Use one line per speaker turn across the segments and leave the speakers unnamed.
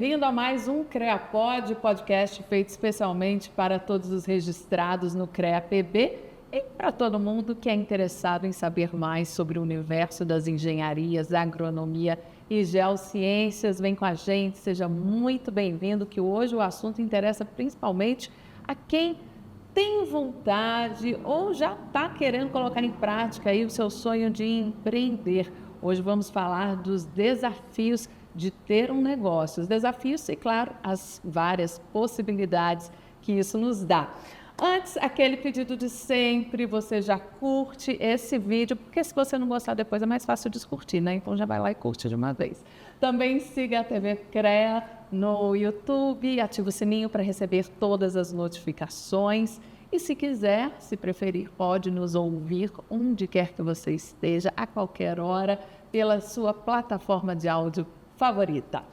bem-vindo a mais um CREAPod, podcast feito especialmente para todos os registrados no CREAPB e para todo mundo que é interessado em saber mais sobre o universo das engenharias, agronomia e geociências. Vem com a gente, seja muito bem-vindo, que hoje o assunto interessa principalmente a quem tem vontade ou já está querendo colocar em prática aí o seu sonho de empreender. Hoje vamos falar dos desafios de ter um negócio, os desafios e, claro, as várias possibilidades que isso nos dá. Antes, aquele pedido de sempre, você já curte esse vídeo, porque se você não gostar depois é mais fácil descurtir, né? Então já vai lá e curte de uma vez. Também siga a TV CREA no YouTube, ativa o sininho para receber todas as notificações. E se quiser, se preferir, pode nos ouvir onde quer que você esteja, a qualquer hora, pela sua plataforma de áudio favorita.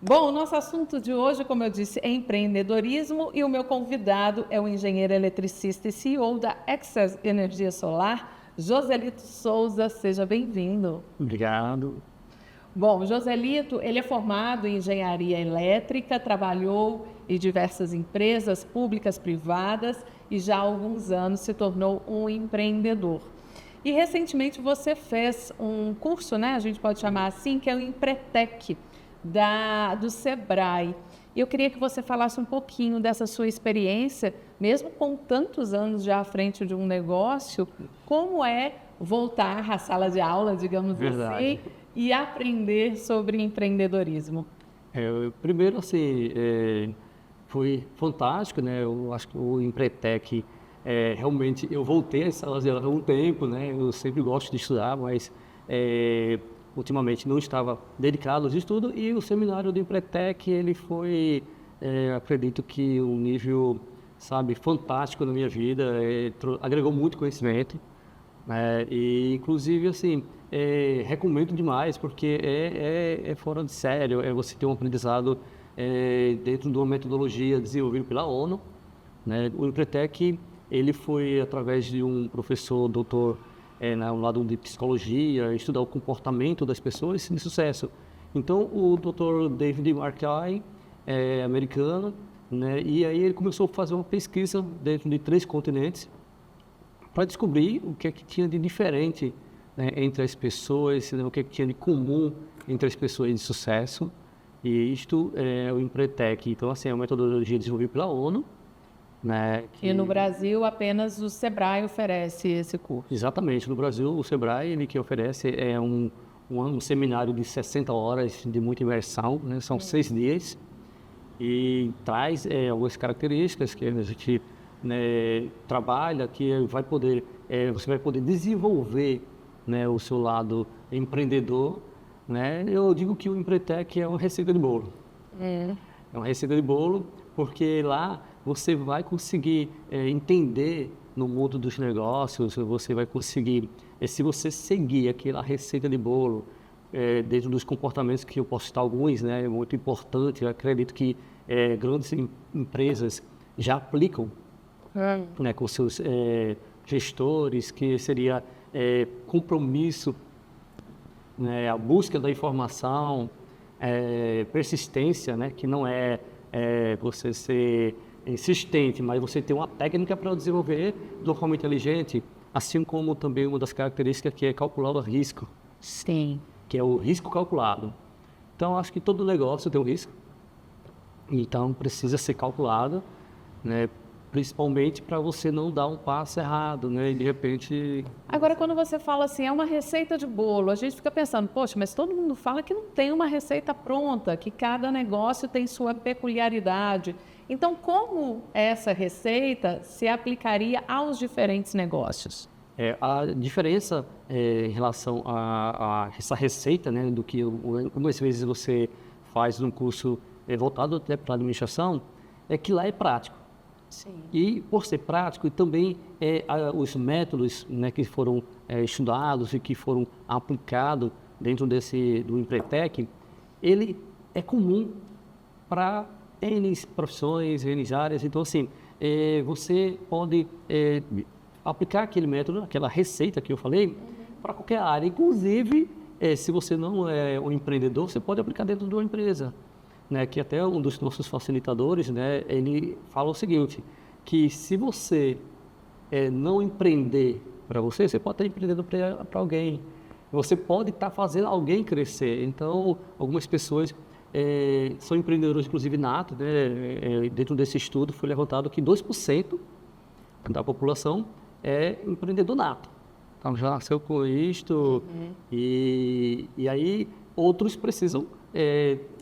Bom, o nosso assunto de hoje, como eu disse, é empreendedorismo e o meu convidado é o engenheiro eletricista e CEO da Access Energia Solar, Joselito Souza. Seja bem-vindo.
Obrigado.
Bom, o Joselito, ele é formado em engenharia elétrica, trabalhou em diversas empresas públicas, privadas e já há alguns anos se tornou um empreendedor. E recentemente você fez um curso, né, a gente pode chamar assim, que é o Empretec do Sebrae. E eu queria que você falasse um pouquinho dessa sua experiência, mesmo com tantos anos já à frente de um negócio, como é voltar à sala de aula, digamos assim, e aprender sobre empreendedorismo.
Primeiro, assim, foi fantástico, né? Eu acho que o Empretec, realmente, eu voltei às salas de aula há um tempo, né? Eu sempre gosto de estudar, mas ultimamente não estava dedicado aos estudos, e o seminário do Empretec, ele foi, acredito que um nível, sabe, fantástico na minha vida, agregou muito conhecimento, e inclusive, assim, recomendo demais, porque é fora de sério, você ter um aprendizado dentro de uma metodologia desenvolvida pela ONU, né? O Empretec, ele foi através de um professor, doutor, no lado de psicologia, estudar o comportamento das pessoas de sucesso. Então, o Dr. David Markey, americano, né? E aí ele começou a fazer uma pesquisa dentro de 3 continentes para descobrir o que é que tinha de diferente, né, entre as pessoas, né, o que é que tinha de comum entre as pessoas de sucesso. E isto é o Empretec. Então, assim, é uma metodologia desenvolvida pela ONU, né,
E no Brasil, apenas o Sebrae oferece esse curso.
Exatamente. No Brasil, o Sebrae, ele que oferece um seminário de 60 horas de muita imersão, né? São 6 dias, e traz algumas características que a gente, né, trabalha, que você vai poder desenvolver, né, o seu lado empreendedor, né? Eu digo que o Empretec é uma receita de bolo. É uma receita de bolo, porque lá você vai conseguir entender no mundo dos negócios, você vai conseguir, se você seguir aquela receita de bolo, dentro dos comportamentos que eu posso citar alguns, né, é muito importante, eu acredito que grandes empresas já aplicam, né, com seus gestores, que seria compromisso, né, a busca da informação, persistência, né, que não é você ser insistente, mas você ter uma técnica para desenvolver de uma forma inteligente, assim como também uma das características que é calcular o risco.
Sim.
Que é o risco calculado. Então, acho que todo negócio tem um risco, então precisa ser calculado, né, principalmente para você não dar um passo errado, né, e de repente...
Agora, quando você fala assim, é uma receita de bolo, a gente fica pensando, poxa, mas todo mundo fala que não tem uma receita pronta, que cada negócio tem sua peculiaridade. Então, como essa receita se aplicaria aos diferentes negócios?
A diferença em relação a essa receita, né, do que algumas vezes você faz num curso voltado até para a administração, é que lá é prático.
Sim.
E por ser prático, e também os métodos, né, que foram estudados e que foram aplicados dentro do Empretec, ele é comum para N profissões, N áreas. Então, assim, você pode aplicar aquele método, aquela receita que eu falei, para qualquer área. Inclusive, se você não é um empreendedor, você pode aplicar dentro de uma empresa. né, que até um dos nossos facilitadores, né, ele fala o seguinte, que se você não empreender para você, você pode estar empreendendo para alguém. Você pode estar fazendo alguém crescer. Então, algumas pessoas são empreendedores, inclusive nato, né? Dentro desse estudo foi levantado que 2% da população é empreendedor nato. Então, já nasceu com isto, e aí outros precisam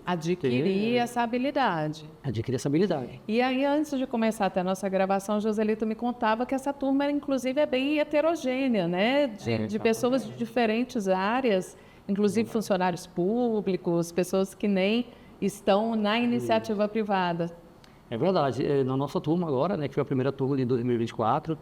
adquirir essa habilidade.
Adquirir essa habilidade.
E aí, antes de começar até a nossa gravação, Joselito me contava que essa turma, inclusive, é bem heterogênea, né? De pessoas de diferentes áreas, inclusive funcionários públicos, pessoas que nem estão na iniciativa privada.
É verdade. Na nossa turma agora, né, que foi a primeira turma de 2024,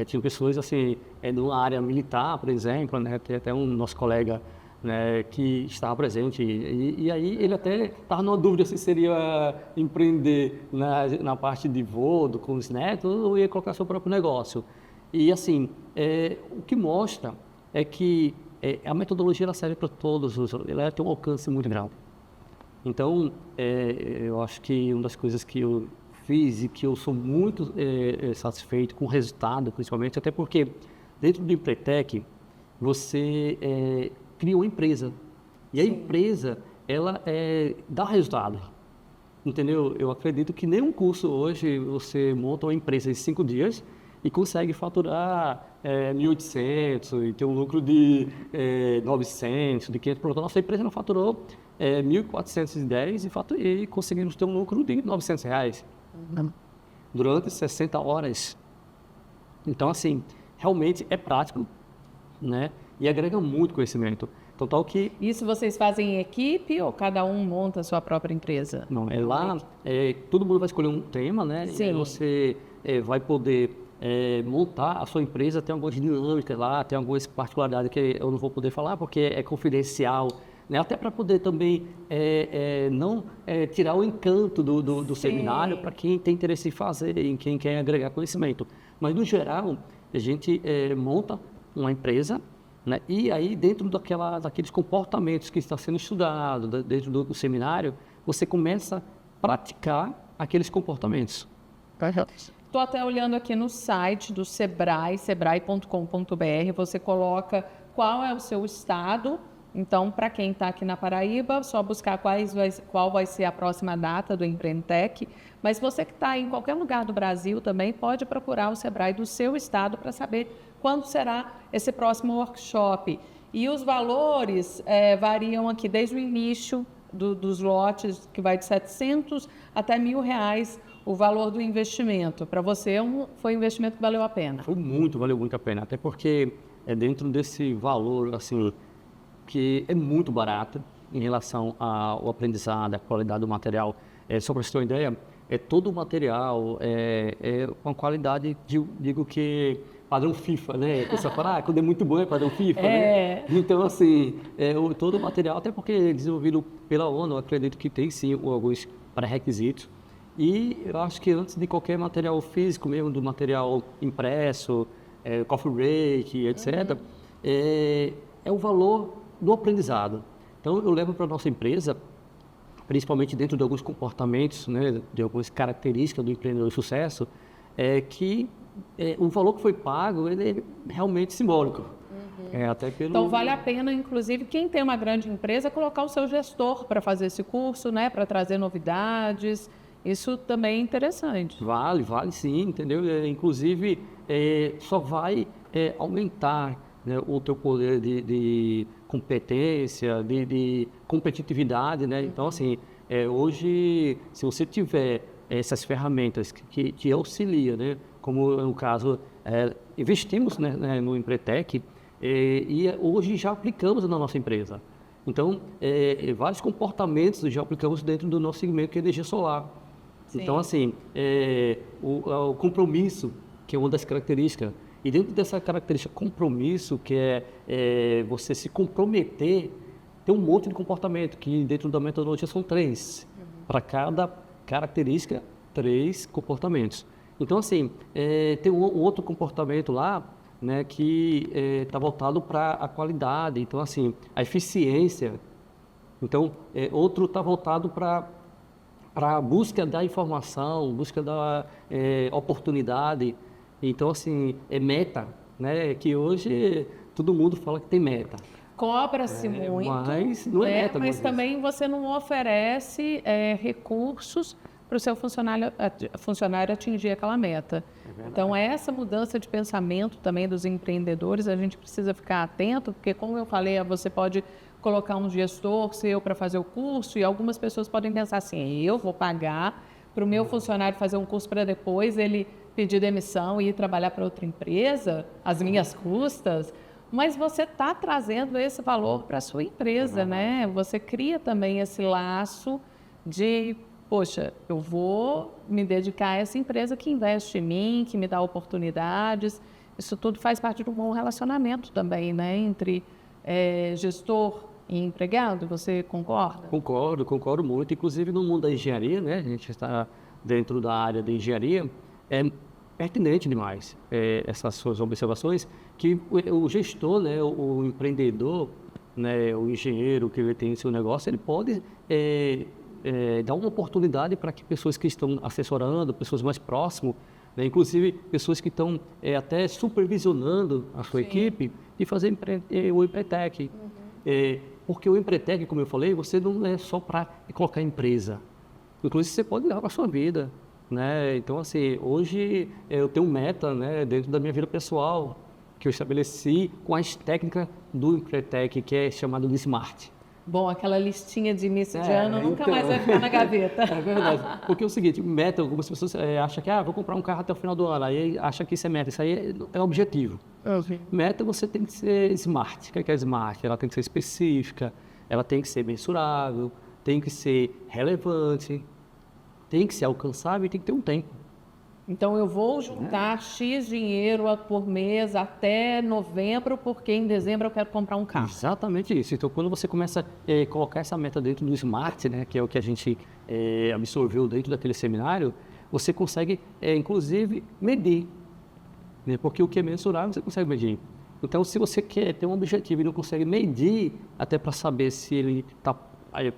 tinham pessoas, assim, numa área militar, por exemplo, né? Tem até um nosso colega, né, que estava presente, e aí ele até estava numa dúvida se seria empreender na parte de voo, com os netos, ou ia colocar seu próprio negócio. E assim, o que mostra é que a metodologia ela serve para todos, ela tem um alcance muito grande. Então, eu acho que uma das coisas que eu fiz e que eu sou muito satisfeito com o resultado, principalmente, até porque dentro do Empretec, você cria uma empresa. E a empresa, ela dá resultado. Entendeu? Eu acredito que nenhum curso hoje você monta uma empresa em 5 dias e consegue faturar 1.800 e ter um lucro de 900, de 500. Pronto, a nossa empresa não faturou 1.410 e conseguimos ter um lucro de R$900 durante 60 horas. Então, assim, realmente é prático, né? E agrega muito conhecimento. Total que...
Isso vocês fazem em equipe ou cada um monta a sua própria empresa?
Não, lá todo mundo vai escolher um tema, né?
Sim.
E aí você vai poder montar a sua empresa, tem algumas dinâmicas lá, tem algumas particularidades que eu não vou poder falar porque é confidencial, né? Até para poder também não tirar o encanto do seminário para quem tem interesse em fazer, em quem quer agregar conhecimento. Mas, no geral, a gente monta uma empresa, né? E aí, dentro daqueles comportamentos que está sendo estudado, dentro do seminário, você começa a praticar aqueles comportamentos.
Estou até olhando aqui no site do Sebrae, sebrae.com.br, você coloca qual é o seu estado. Então, para quem está aqui na Paraíba, só buscar qual vai ser a próxima data do Empreendetec. Mas você que está em qualquer lugar do Brasil também pode procurar o Sebrae do seu estado para saber quando será esse próximo workshop. E os valores variam aqui desde o início dos lotes, que vai de R$700 até R$1.000 o valor do investimento. Para você foi um investimento que valeu a pena?
Valeu muito a pena, até porque dentro desse valor, assim, que é muito barato em relação ao aprendizado, à qualidade do material. Só para você ter uma ideia, todo o material com a qualidade, digo que padrão FIFA, né? A pessoa fala, quando é muito bom é padrão FIFA, né? Então, assim, todo o material, até porque é desenvolvido pela ONU, eu acredito que tem sim alguns pré-requisitos. E eu acho que antes de qualquer material físico mesmo, do material impresso, coffee break, etc., é o valor do aprendizado. Então, eu levo para a nossa empresa, principalmente dentro de alguns comportamentos, né, de algumas características do empreendedor de sucesso, que o valor que foi pago ele é realmente simbólico.
Então, vale a pena, inclusive, quem tem uma grande empresa, colocar o seu gestor para fazer esse curso, né, para trazer novidades. Isso também é interessante.
Vale sim, entendeu? Inclusive, só vai aumentar, né, o teu poder de competência, de competitividade, né? Então, assim, hoje, se você tiver essas ferramentas que te auxiliam, né? Como no caso, investimos, né, no Empretec e hoje já aplicamos na nossa empresa. Então, vários comportamentos já aplicamos dentro do nosso segmento que é energia solar. Sim. Então, assim, o compromisso, que é uma das características, e dentro dessa característica compromisso, que é você se comprometer, tem um monte de comportamento, que dentro da metodologia são 3. Para cada característica, 3 comportamentos. Então, assim, tem um outro comportamento lá, né, que está voltado para a qualidade, então, assim, a eficiência. Então, outro está voltado para para a busca da informação, busca da oportunidade. Então, assim, é meta, né? Que hoje todo mundo fala que tem meta.
Cobra-se muito,
mas não é meta,
mas
muitas
também você não oferece recursos para o seu funcionário atingir aquela meta. Então, essa mudança de pensamento também dos empreendedores, a gente precisa ficar atento, porque, como eu falei, você pode colocar um gestor seu para fazer o curso e algumas pessoas podem pensar assim, eu vou pagar para o meu funcionário fazer um curso para depois ele pedir demissão e ir trabalhar para outra empresa, às minhas custas, mas você está trazendo esse valor para a sua empresa, né? Você cria também esse laço de, poxa, eu vou me dedicar a essa empresa que investe em mim, que me dá oportunidades. Isso tudo faz parte de um bom relacionamento também, né? Entre gestor e empregado, você concorda?
Concordo muito. Inclusive no mundo da engenharia, né? A gente está dentro da área de engenharia, é pertinente demais essas suas observações, que o gestor, né? O empreendedor, né? O engenheiro que ele tem seu negócio, ele pode dar uma oportunidade para que pessoas que estão assessorando, pessoas mais próximas, né? Inclusive pessoas que estão até supervisionando a sua equipe, de fazer o Empretec. Porque o Empretec, como eu falei, você não é só para colocar empresa. Inclusive, você pode levar para a sua vida, né? Então, assim, hoje eu tenho meta, né, dentro da minha vida pessoal, que eu estabeleci com as técnicas do Empretec, que é chamado de SMART.
Bom, aquela listinha de início de ano nunca mais vai ficar na gaveta.
É verdade. Porque é o seguinte, meta, algumas pessoas acham que vou comprar um carro até o final do ano, aí acha que isso é meta. Isso aí é objetivo. Meta, você tem que ser smart. O que é smart? Ela tem que ser específica, ela tem que ser mensurável, tem que ser relevante, tem que ser alcançável e tem que ter um tempo.
Então, eu vou juntar X dinheiro por mês até novembro, porque em dezembro eu quero comprar um carro.
Exatamente isso. Então, quando você começa a colocar essa meta dentro do SMART, né, que é o que a gente absorveu dentro daquele seminário, você consegue, inclusive, medir. Né, porque o que é mensurável, você consegue medir. Então, se você quer ter um objetivo e não consegue medir, até para saber se ele está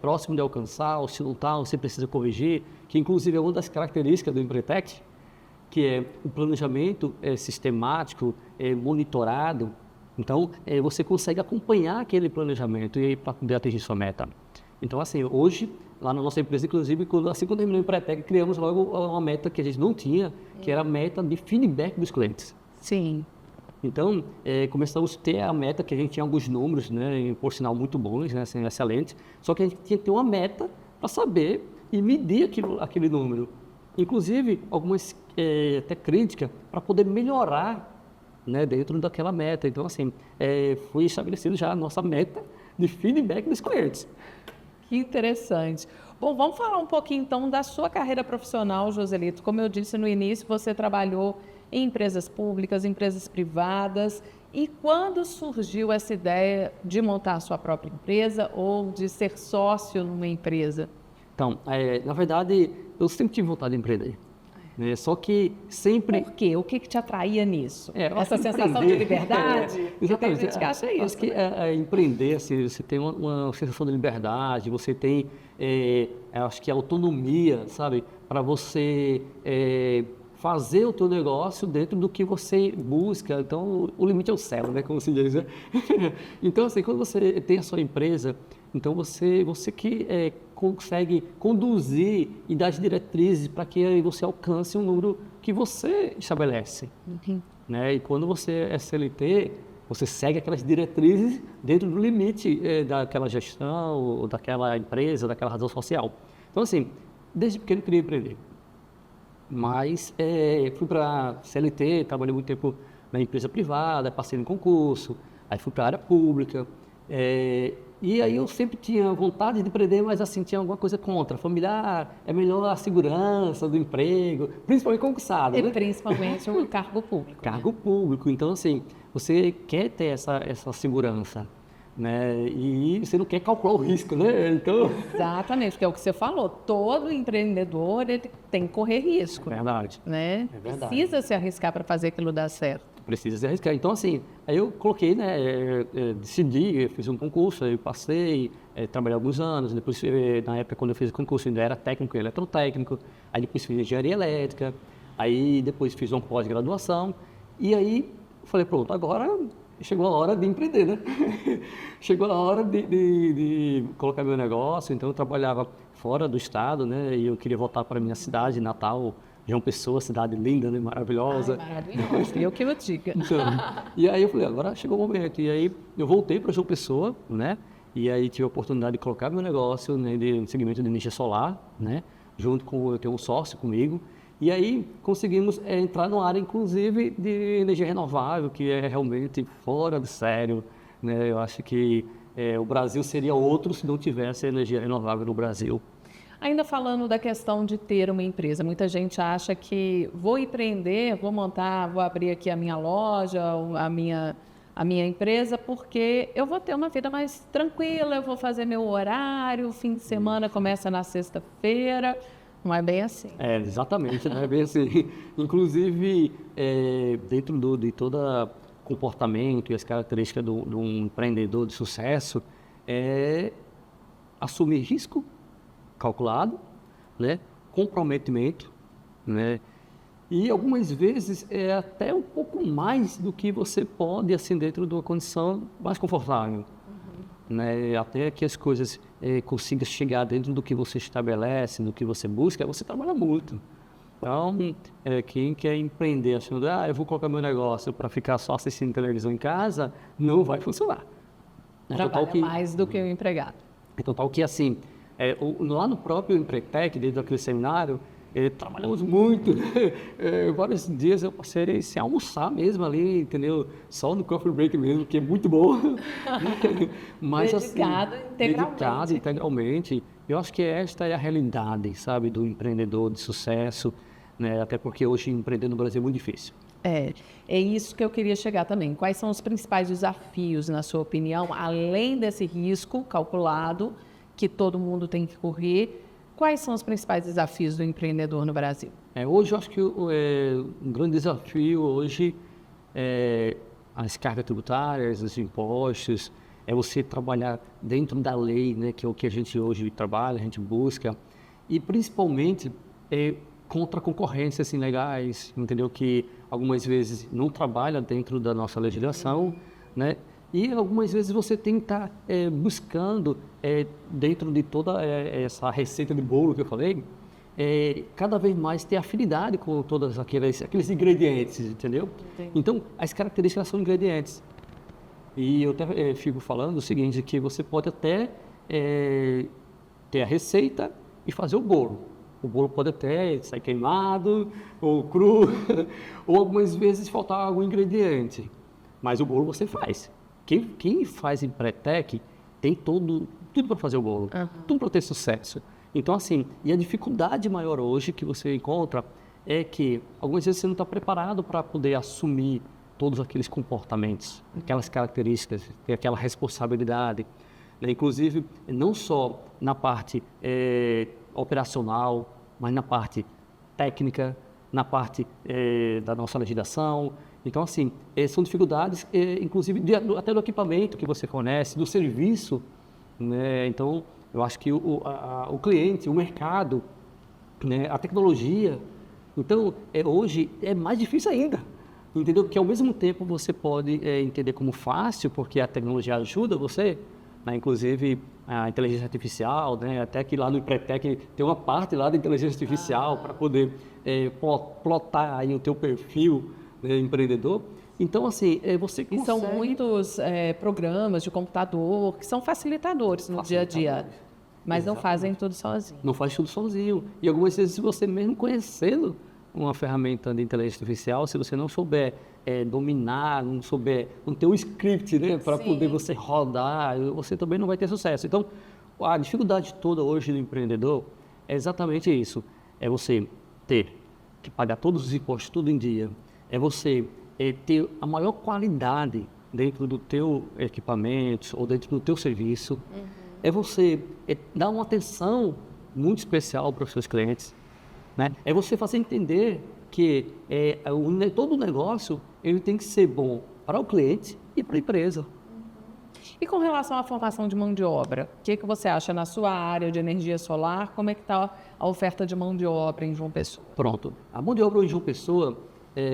próximo de alcançar, ou se não está, ou se precisa corrigir, que inclusive é uma das características do Empretec, que é o planejamento sistemático, monitorado. Então, você consegue acompanhar aquele planejamento e para poder atingir sua meta. Então, assim, hoje, lá na nossa empresa, inclusive, assim que eu terminei o Empretec, criamos logo uma meta que a gente não tinha, que era a meta de feedback dos clientes.
Sim.
Então, começamos a ter a meta, que a gente tinha alguns números, né, por sinal muito bons, né, assim, excelentes, só que a gente tinha que ter uma meta para saber e medir aquele número. Inclusive, algumas até críticas para poder melhorar, né, dentro daquela meta. Então, assim, foi estabelecido já a nossa meta de feedback dos clientes.
Que interessante. Bom, vamos falar um pouquinho, então, da sua carreira profissional, Joselito. Como eu disse no início, você trabalhou em empresas públicas, empresas privadas. E quando surgiu essa ideia de montar a sua própria empresa ou de ser sócio numa empresa?
Então, na verdade, eu sempre tive vontade de empreender. Né? Só que sempre...
Por quê? O que te atraía nisso?
Eu
Essa
acho que
sensação de liberdade?
Exatamente.
Tem gente que acha isso.
Acho que empreender, assim, você tem uma sensação de liberdade, você tem, acho que autonomia, sabe? Para você fazer o teu negócio dentro do que você busca. Então, o limite é o céu, né? Como se diz, né? Então, assim, quando você tem a sua empresa, então você que consegue conduzir e dar as diretrizes para que você alcance um número que você estabelece. Né? E quando você é CLT, você segue aquelas diretrizes dentro do limite daquela gestão, ou daquela empresa, daquela razão social. Então, assim, desde pequeno eu queria empreender. Mas fui para CLT, trabalhei muito tempo na empresa privada, passei no concurso, aí fui para a área pública. E aí eu sempre tinha vontade de empreender, mas assim, tinha alguma coisa contra. Familiar, é melhor a segurança do emprego, principalmente concursado, né?
Principalmente o cargo público.
Cargo público. Então, assim, você quer ter essa segurança, né? E você não quer calcular o risco, né? Então...
Exatamente, porque é o que você falou. Todo empreendedor ele tem que correr risco.
É verdade.
Né?
É verdade.
Precisa se arriscar para fazer aquilo dar certo.
precisa se arriscar. Então, assim, aí eu coloquei, né, decidi, fiz um concurso, aí eu passei, trabalhei alguns anos, depois, na época, quando eu fiz o concurso, ainda era técnico e eletrotécnico, aí depois fiz engenharia elétrica, aí depois fiz uma pós-graduação, e aí falei, pronto, agora chegou a hora de empreender, né? Chegou a hora de colocar meu negócio, então eu trabalhava fora do estado, né, e eu queria voltar para a minha cidade natal, João Pessoa, cidade linda, né, maravilhosa.
Ai, maravilhoso, eu que eu diga.
Então, e aí eu falei, agora chegou o momento. E aí eu voltei para João Pessoa, né? E aí tive a oportunidade de colocar meu negócio, né, de segmento de energia solar, né? Junto com, eu tenho um sócio comigo. E aí conseguimos entrar numa área, inclusive, de energia renovável, que é realmente fora de sério, né? Eu acho que o Brasil seria outro se não tivesse energia renovável no Brasil.
Ainda falando da questão de ter uma empresa, muita gente acha que vou empreender, vou montar, vou abrir aqui a minha loja, a minha empresa, porque eu vou ter uma vida mais tranquila, eu vou fazer meu horário, o fim de semana começa na sexta-feira. Não é bem assim.
Exatamente, não é bem assim. Inclusive, dentro de todo comportamento e as características de um empreendedor de sucesso, é assumir risco calculado, né? Comprometimento, né? E algumas vezes é até um pouco mais do que você pode, assim, dentro de uma condição mais confortável. Né? Até que as coisas consigam chegar dentro do que você estabelece, do que você busca, você trabalha muito. Então, quem quer empreender achando, eu vou colocar meu negócio para ficar só assistindo televisão em casa, não vai funcionar.
Trabalha mais do que o empregado.
Então, tal que assim, lá no próprio Empretec, dentro daquele seminário, trabalhamos muito, vários dias eu passei sem almoçar mesmo ali, entendeu? Só no coffee break mesmo, que é muito bom. Mas,
dedicado
assim,
integralmente.
Dedicado integralmente. Eu acho que esta é a realidade, sabe, do empreendedor de sucesso, né? Até porque hoje empreender no Brasil é muito difícil.
É isso que eu queria chegar também. Quais são os principais desafios, na sua opinião, além desse risco calculado que todo mundo tem que correr? Quais são os principais desafios do empreendedor no Brasil?
Hoje eu acho que um grande desafio hoje é as cargas tributárias, os impostos, é você trabalhar dentro da lei, né, que é o que a gente hoje trabalha, a gente busca, e principalmente contra concorrências ilegais, entendeu? Que algumas vezes não trabalha dentro da nossa legislação, né? E algumas vezes você tem que estar buscando, dentro de toda essa receita de bolo que eu falei, cada vez mais ter afinidade com todos aqueles ingredientes, entendeu?
Entendi.
Então, as características são ingredientes. E eu até fico falando o seguinte, que você pode até ter a receita e fazer o bolo. O bolo pode até sair queimado, ou cru, ou algumas vezes faltar algum ingrediente. Mas o bolo você faz. Quem faz Empretec tem tudo para fazer o bolo, tudo para ter sucesso. Então, assim, e a dificuldade maior hoje que você encontra é que algumas vezes você não está preparado para poder assumir todos aqueles comportamentos, aquelas características, ter aquela responsabilidade, né? Inclusive, não só na parte operacional, mas na parte técnica, na parte da nossa legislação. Então, assim, são dificuldades, inclusive, até do equipamento que você fornece, do serviço, né? Então, eu acho que o cliente, o mercado, né? A tecnologia, então, hoje é mais difícil ainda, entendeu? Porque, ao mesmo tempo, você pode entender como fácil, porque a tecnologia ajuda você, né? Inclusive, a inteligência artificial, né? Até que lá no Empretec tem uma parte lá da inteligência artificial para poder plotar aí o teu perfil, empreendedor. Então, assim, você consegue...
E são muitos programas de computador que são facilitadores no dia a dia, mas não fazem tudo sozinho.
Não faz tudo sozinho. E algumas vezes, se você mesmo conhecendo uma ferramenta de inteligência artificial, se você não souber dominar, não ter um script, né, para poder você rodar, você também não vai ter sucesso. Então, a dificuldade toda hoje do empreendedor é exatamente isso. É você ter que pagar todos os impostos tudo em dia. É você ter a maior qualidade dentro do teu equipamento ou dentro do teu serviço. É você dar uma atenção muito especial para os seus clientes, né? É você fazer entender que todo o negócio ele tem que ser bom para o cliente e para a empresa.
E com relação à formação de mão de obra, o que você acha na sua área de energia solar? Como é que está a oferta de mão de obra em João Pessoa?
Pronto. A mão de obra em João Pessoa,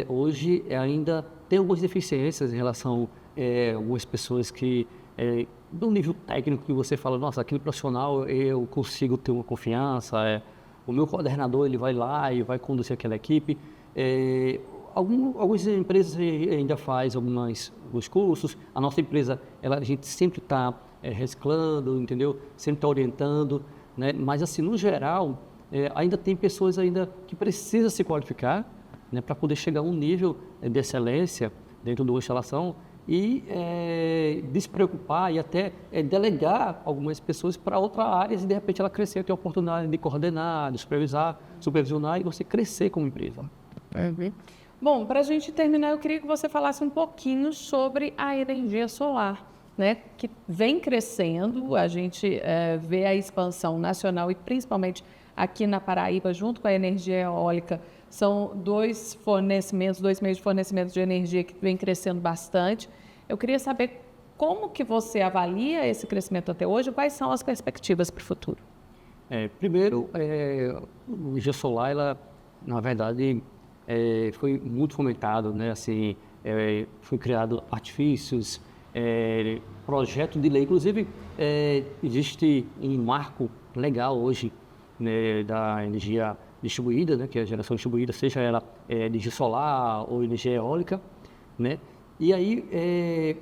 hoje ainda tem algumas deficiências em relação a algumas pessoas que, do nível técnico que você fala, nossa, aquele profissional eu consigo ter uma confiança, o meu coordenador ele vai lá e vai conduzir aquela equipe. Algumas empresas ainda fazem alguns cursos. A nossa empresa, a gente sempre está reciclando, entendeu? Sempre está orientando, né? Mas, assim, no geral, ainda tem pessoas ainda que precisam se qualificar, né, para poder chegar a um nível de excelência dentro de uma instalação e despreocupar e até delegar algumas pessoas para outras áreas e, de repente, ela crescer, ter a oportunidade de coordenar, de supervisionar e você crescer como empresa.
Bom, para a gente terminar, eu queria que você falasse um pouquinho sobre a energia solar, né, que vem crescendo. A gente vê a expansão nacional e principalmente aqui na Paraíba, junto com a energia eólica, são dois meios de fornecimento de energia que vem crescendo bastante. Eu queria saber como que você avalia esse crescimento até hoje, quais são as perspectivas para o futuro?
Primeiro, a energia solar, ela, na verdade, foi muito fomentado, né? Assim, foi criado artifícios, projeto de lei, inclusive existe um marco legal hoje, né, da energia distribuída, né, que é a geração distribuída, seja ela energia solar ou energia eólica, né? E aí,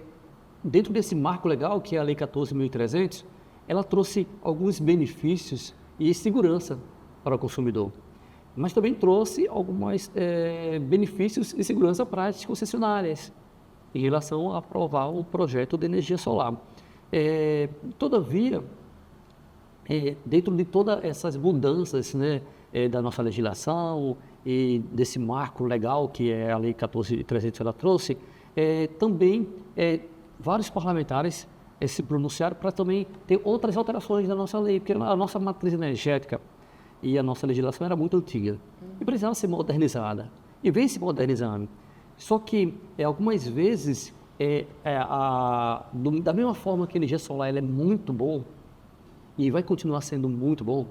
dentro desse marco legal, que é a Lei 14.300, ela trouxe alguns benefícios e segurança para o consumidor, mas também trouxe alguns benefícios e segurança para as concessionárias em relação a aprovar um projeto de energia solar. Todavia, dentro de todas essas mudanças, né, da nossa legislação e desse marco legal que é a Lei 14.300 ela trouxe, também vários parlamentares se pronunciaram para também ter outras alterações da nossa lei, porque a nossa matriz energética e a nossa legislação era muito antiga e precisava ser modernizada, e vem se modernizando. Só que algumas vezes, da mesma forma que a energia solar ela é muito boa e vai continuar sendo muito bom,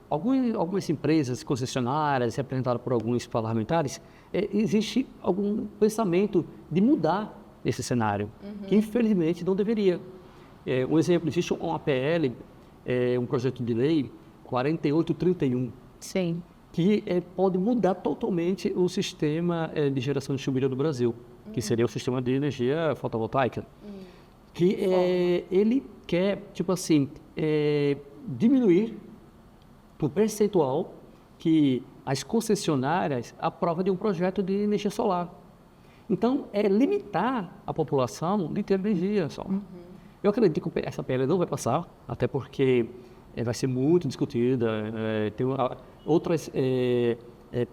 algumas empresas concessionárias, representadas por alguns parlamentares, existe algum pensamento de mudar esse cenário, que infelizmente não deveria. Um exemplo, existe uma PL, um projeto de lei 4831,
Sim.
que pode mudar totalmente o sistema de geração distribuída do Brasil, que seria o sistema de energia fotovoltaica, que ele quer, tipo assim, diminuir o percentual que as concessionárias aprovam de um projeto de energia solar. Então, limitar a população de ter energia só. Eu acredito que essa PL não vai passar, até porque vai ser muito discutida, tem outras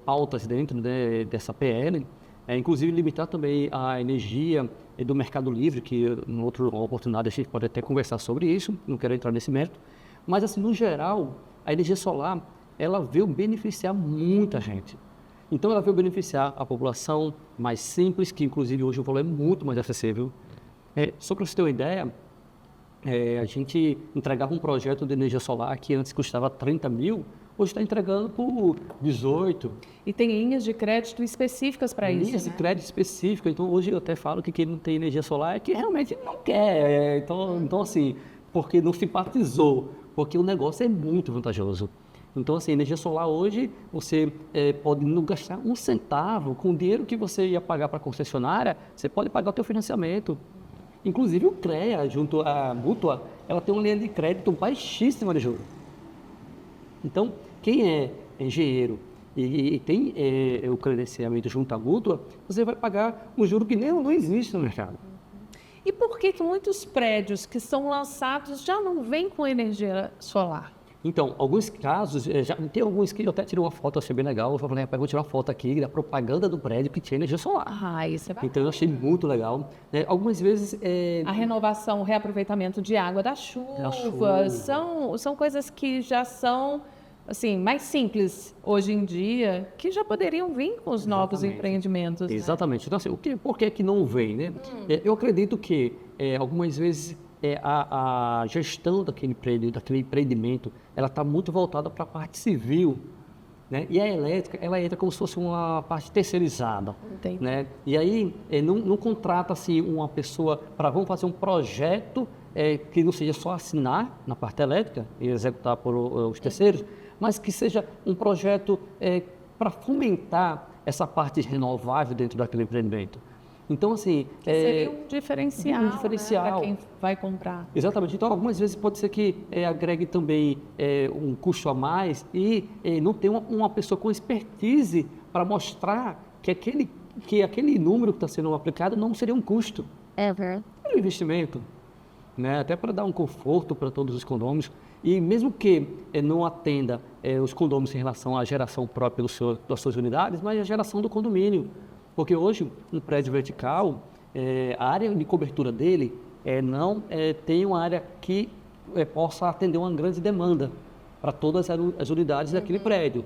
pautas dentro, né, dessa PL, inclusive limitar também a energia do Mercado Livre, que em outra oportunidade a gente pode até conversar sobre isso, não quero entrar nesse mérito, mas assim, no geral, a energia solar, ela veio beneficiar muita gente. Então, ela veio beneficiar a população mais simples, que inclusive hoje o valor é muito mais acessível. Só para você ter uma ideia, a gente entregava um projeto de energia solar que antes custava 30 mil, hoje está entregando por 18.
E tem linhas de crédito específicas para isso,
Linhas de crédito específicas. Então, hoje eu até falo que quem não tem energia solar é que realmente não quer. Então, assim, porque não simpatizou, porque o negócio é muito vantajoso. Então, assim, energia solar hoje, você pode não gastar um centavo com o dinheiro que você ia pagar para a concessionária, você pode pagar o teu financiamento. Inclusive o CREA, junto à Mútua, ela tem uma linha de crédito baixíssima de juros. Então, quem é engenheiro e tem o credenciamento junto à Mútua, você vai pagar um juro que não existe no mercado.
E por que muitos prédios que são lançados já não vêm com energia solar?
Então, alguns casos, tem alguns que eu até tirei uma foto, achei bem legal. Eu falei, vou tirar uma foto aqui da propaganda do prédio que tinha energia solar.
Isso é bacana.
Então, eu achei muito legal. Algumas vezes...
A renovação, o reaproveitamento de água da chuva, são coisas que já são assim, mais simples hoje em dia, que já poderiam vir com os novos
Exatamente.
empreendimentos. Né?
Exatamente. Então, assim, por que que não vem, né? Eu acredito que, algumas vezes, a gestão daquele empreendimento, ela está muito voltada para a parte civil, né? E a elétrica, ela entra como se fosse uma parte terceirizada,
Entendi.
né? E aí, não contrata-se uma pessoa para, vamos fazer um projeto que não seja só assinar na parte elétrica e executar por os terceiros, mas que seja um projeto para fomentar essa parte renovável dentro daquele empreendimento. Então, assim...
Seria um diferencial,
um diferencial.
Né, para quem vai comprar.
Exatamente. Então, algumas vezes pode ser que agregue também um custo a mais e não tem uma pessoa com expertise para mostrar que aquele número que está sendo aplicado não seria um custo. É um investimento, né? Até para dar um conforto para todos os condôminos. E mesmo que não atenda os condôminos em relação à geração própria das suas unidades, mas a geração do condomínio. Porque hoje, um prédio vertical, a área de cobertura dele não tem uma área que possa atender uma grande demanda para todas as unidades daquele prédio.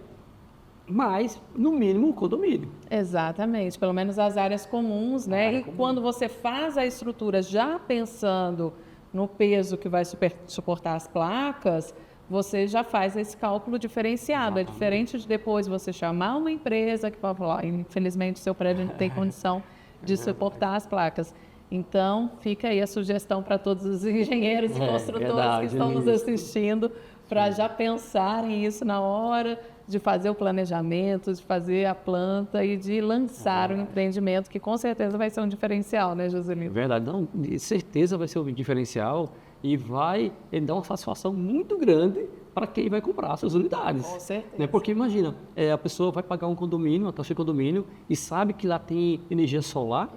Mas, no mínimo, o condomínio.
Exatamente, pelo menos as áreas comuns, né? E quando você faz a estrutura já pensando no peso que vai suportar as placas, você já faz esse cálculo diferenciado. É diferente de depois você chamar uma empresa que pode falar, infelizmente, seu prédio não tem condição de suportar as placas. Então, fica aí a sugestão para todos os engenheiros e construtores que estão nos assistindo, para já pensarem isso na hora de fazer o planejamento, de fazer a planta e de lançar um empreendimento que com certeza vai ser um diferencial, né, Joselito?
Verdade, não, de certeza vai ser um diferencial e vai dar uma satisfação muito grande para quem vai comprar suas unidades.
Com certeza.
Né? Porque imagina, a pessoa vai pagar um condomínio, uma taxa de condomínio, e sabe que lá tem energia solar,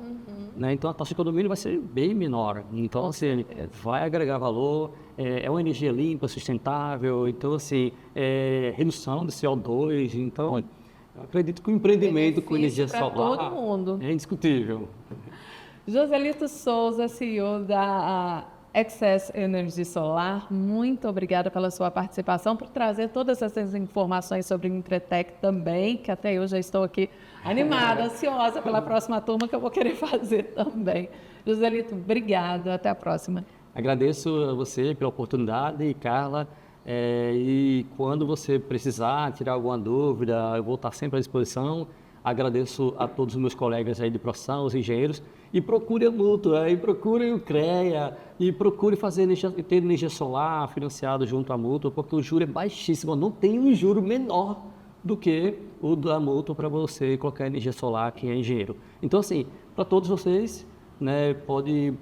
né? Então a taxa de condomínio vai ser bem menor. Então, assim, vai agregar valor, é uma energia limpa, sustentável, então, assim, redução de CO2. Então, eu acredito que o empreendimento com energia solar
todo mundo.
É indiscutível.
Joselito Souza, CEO da Access Energy Solar, muito obrigada pela sua participação, por trazer todas essas informações sobre o Entretec também, que até eu já estou aqui animada, ansiosa pela próxima turma que eu vou querer fazer também. Joselito, obrigada, até a próxima.
Agradeço a você pela oportunidade, Carla, e quando você precisar, tirar alguma dúvida, eu vou estar sempre à disposição. Agradeço a todos os meus colegas aí de profissão, os engenheiros, e procure a Mútua, e procure o CREA, e procure ter energia solar financiado junto à Mútua, porque o juro é baixíssimo, não tem um juro menor do que o da Mútua para você colocar energia solar, quem é engenheiro. Então, assim, para todos vocês, né, pode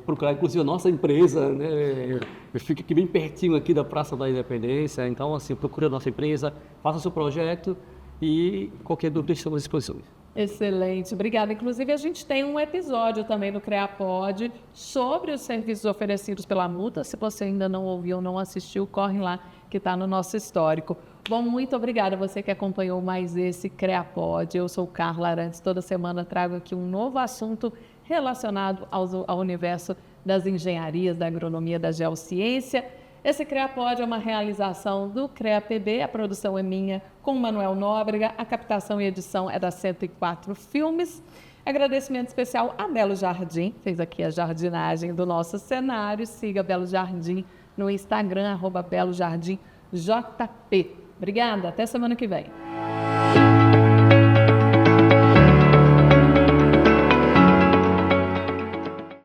procurar, inclusive, a nossa empresa, né, fica aqui bem pertinho aqui da Praça da Independência, então, assim, procure a nossa empresa, faça o seu projeto, e qualquer dúvida estamos à disposição.
Excelente, obrigada. Inclusive, a gente tem um episódio também no CREAPod sobre os serviços oferecidos pela Mútua. Se você ainda não ouviu ou não assistiu, corre lá que está no nosso histórico. Bom, muito obrigada a você que acompanhou mais esse CREAPod. Eu sou Carla Arantes, toda semana trago aqui um novo assunto relacionado ao universo das engenharias, da agronomia, da geociência. Esse CREAPod é uma realização do CREA-PB, a produção é minha com o Manuel Nóbrega, a captação e edição é da 104 Filmes. Agradecimento especial a Belo Jardim, fez aqui a jardinagem do nosso cenário. Siga Belo Jardim no Instagram, @BeloJardimJP. Obrigada, até semana que vem.